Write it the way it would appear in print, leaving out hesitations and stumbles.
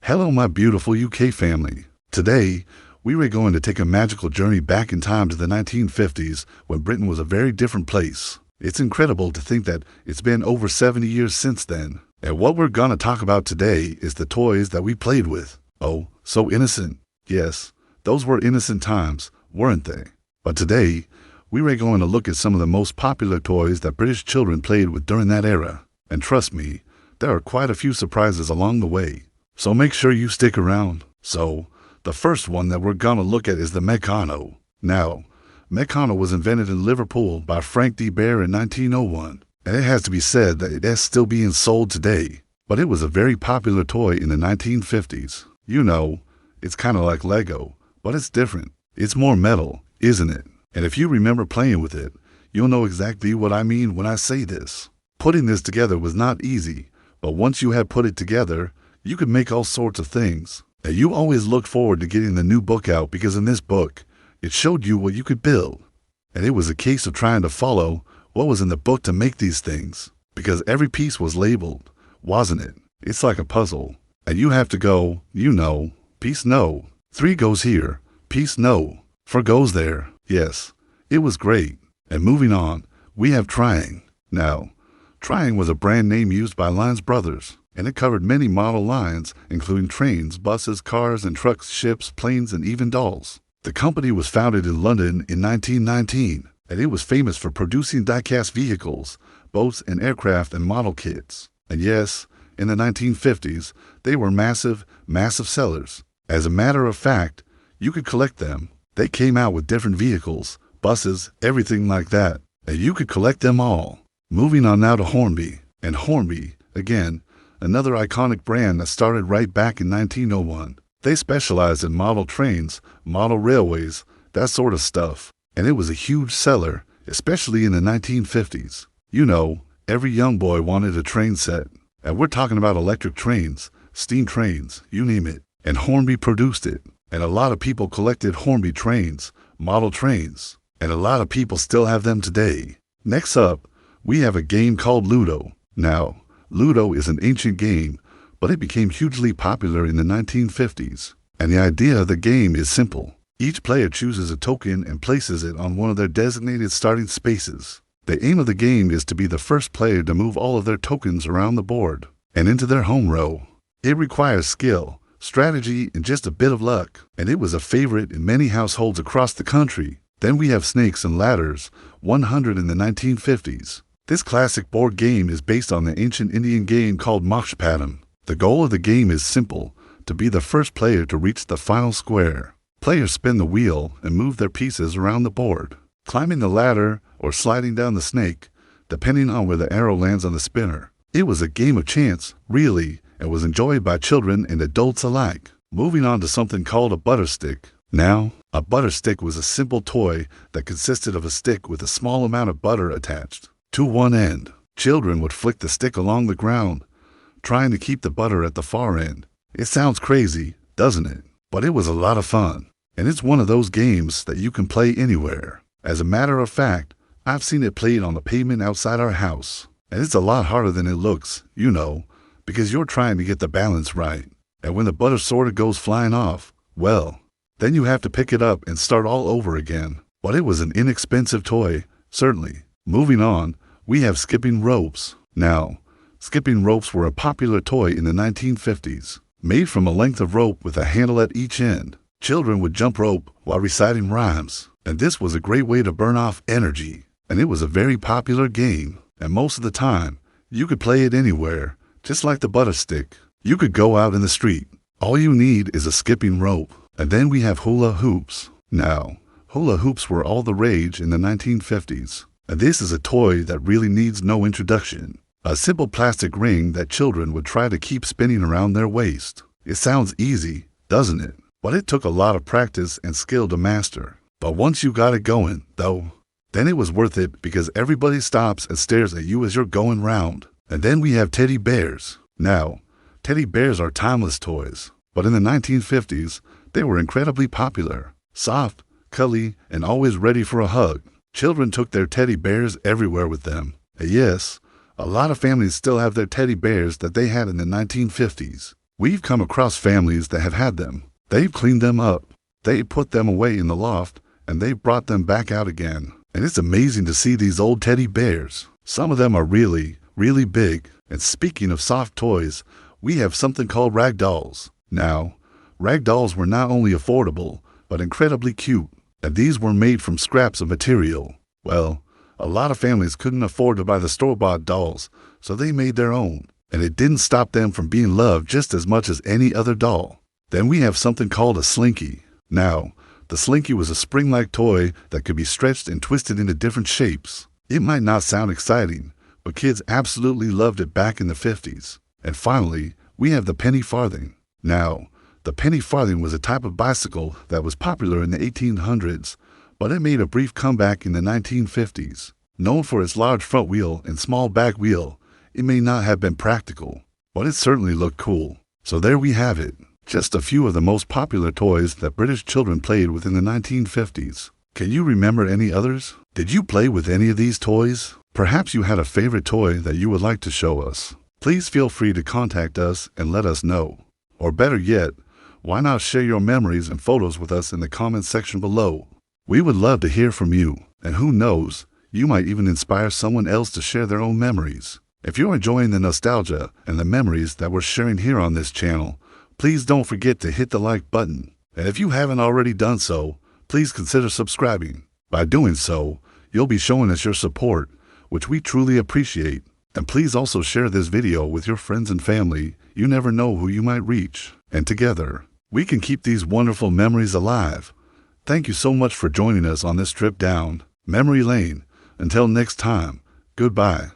Hello my beautiful UK family. Today, we are going to take a magical journey back in time to the 1950s when Britain was a very different place. It's incredible to think that it's been over 70 years since then. And what we're gonna talk about today is the toys that we played with. Oh, so innocent. Yes, those were innocent times, weren't they? But today, we are going to look at some of the most popular toys that British children played with during that era. And trust me, there are quite a few surprises along the way. So make sure you stick around. So, the first one that we're gonna look at is the Meccano. Now, Meccano was invented in Liverpool by Frank D. Bear in 1901, and it has to be said that it is still being sold today. But it was a very popular toy in the 1950s. You know, it's kind of like Lego, but it's different. It's more metal, isn't it? And if you remember playing with it, you'll know exactly what I mean when I say this. Putting this together was not easy, but once you had put it together, you could make all sorts of things. And you always looked forward to getting the new book out because in this book, it showed you what you could build. And it was a case of trying to follow what was in the book to make these things. Because every piece was labeled, wasn't it? It's like a puzzle. And you have to go, you know, piece no. 3 goes here, piece no. 4 goes there. Yes, it was great. And moving on, we have Trying. Now, Trying was a brand name used by Lines Brothers, and it covered many model lines, including trains, buses, cars, and trucks, ships, planes, and even dolls. The company was founded in London in 1919, and it was famous for producing die-cast vehicles, boats, and aircraft and model kits. And yes, in the 1950s, they were massive sellers. As a matter of fact, you could collect them. They came out with different vehicles, buses, everything like that, and you could collect them all. Moving on now to Hornby. And Hornby, again, another iconic brand that started right back in 1901. They specialized in model trains, model railways, that sort of stuff. And it was a huge seller, especially in the 1950s. You know, every young boy wanted a train set. And we're talking about electric trains, steam trains, you name it. And Hornby produced it. And a lot of people collected Hornby trains, model trains. And a lot of people still have them today. Next up, we have a game called Ludo. Now, Ludo is an ancient game, but it became hugely popular in the 1950s. And the idea of the game is simple. Each player chooses a token and places it on one of their designated starting spaces. The aim of the game is to be the first player to move all of their tokens around the board and into their home row. It requires skill, strategy, and just a bit of luck, and it was a favorite in many households across the country. Then we have Snakes and Ladders, 100 in the 1950s. This classic board game is based on the ancient Indian game called Mokshapadam. The goal of the game is simple, to be the first player to reach the final square. Players spin the wheel and move their pieces around the board, climbing the ladder or sliding down the snake, depending on where the arrow lands on the spinner. It was a game of chance, really, and was enjoyed by children and adults alike. Moving on to something called a butter stick. Now, a butter stick was a simple toy that consisted of a stick with a small amount of butter attached to one end. Children would flick the stick along the ground, trying to keep the butter at the far end. It sounds crazy, doesn't it? But it was a lot of fun. And it's one of those games that you can play anywhere. As a matter of fact, I've seen it played on the pavement outside our house. And it's a lot harder than it looks, you know, because you're trying to get the balance right. And when the butter sort of goes flying off, well, then you have to pick it up and start all over again. But it was an inexpensive toy, certainly. Moving on, we have skipping ropes. Now, skipping ropes were a popular toy in the 1950s, made from a length of rope with a handle at each end. Children would jump rope while reciting rhymes, and this was a great way to burn off energy. And it was a very popular game, and most of the time, you could play it anywhere, just like the butter stick. You could go out in the street. All you need is a skipping rope. And then we have hula hoops. Now, hula hoops were all the rage in the 1950s. And this is a toy that really needs no introduction. A simple plastic ring that children would try to keep spinning around their waist. It sounds easy, doesn't it? But it took a lot of practice and skill to master. But once you got it going, though, then it was worth it because everybody stops and stares at you as you're going round. And then we have teddy bears. Now, teddy bears are timeless toys. But in the 1950s, they were incredibly popular. Soft, cuddly, and always ready for a hug. Children took their teddy bears everywhere with them. And yes, a lot of families still have their teddy bears that they had in the 1950s. We've come across families that have had them. They've cleaned them up. They put them away in the loft, and they've brought them back out again. And it's amazing to see these old teddy bears. Some of them are really, really big. And speaking of soft toys, we have something called rag dolls. Now, rag dolls were not only affordable, but incredibly cute. And these were made from scraps of material. Well, a lot of families couldn't afford to buy the store-bought dolls, so they made their own. And it didn't stop them from being loved just as much as any other doll. Then we have something called a slinky. Now, the slinky was a spring-like toy that could be stretched and twisted into different shapes. It might not sound exciting, but kids absolutely loved it back in the 50s. And finally, we have the penny farthing. Now, the penny farthing was a type of bicycle that was popular in the 1800s, but it made a brief comeback in the 1950s. Known for its large front wheel and small back wheel, it may not have been practical, but it certainly looked cool. So there we have it. Just a few of the most popular toys that British children played with in the 1950s. Can you remember any others? Did you play with any of these toys? Perhaps you had a favorite toy that you would like to show us. Please feel free to contact us and let us know. Or better yet, why not share your memories and photos with us in the comments section below? We would love to hear from you, and who knows, you might even inspire someone else to share their own memories. If you're enjoying the nostalgia and the memories that we're sharing here on this channel, please don't forget to hit the like button. And if you haven't already done so, please consider subscribing. By doing so, you'll be showing us your support, which we truly appreciate. And please also share this video with your friends and family. You never know who you might reach. And together, we can keep these wonderful memories alive. Thank you so much for joining us on this trip down memory lane. Until next time, goodbye.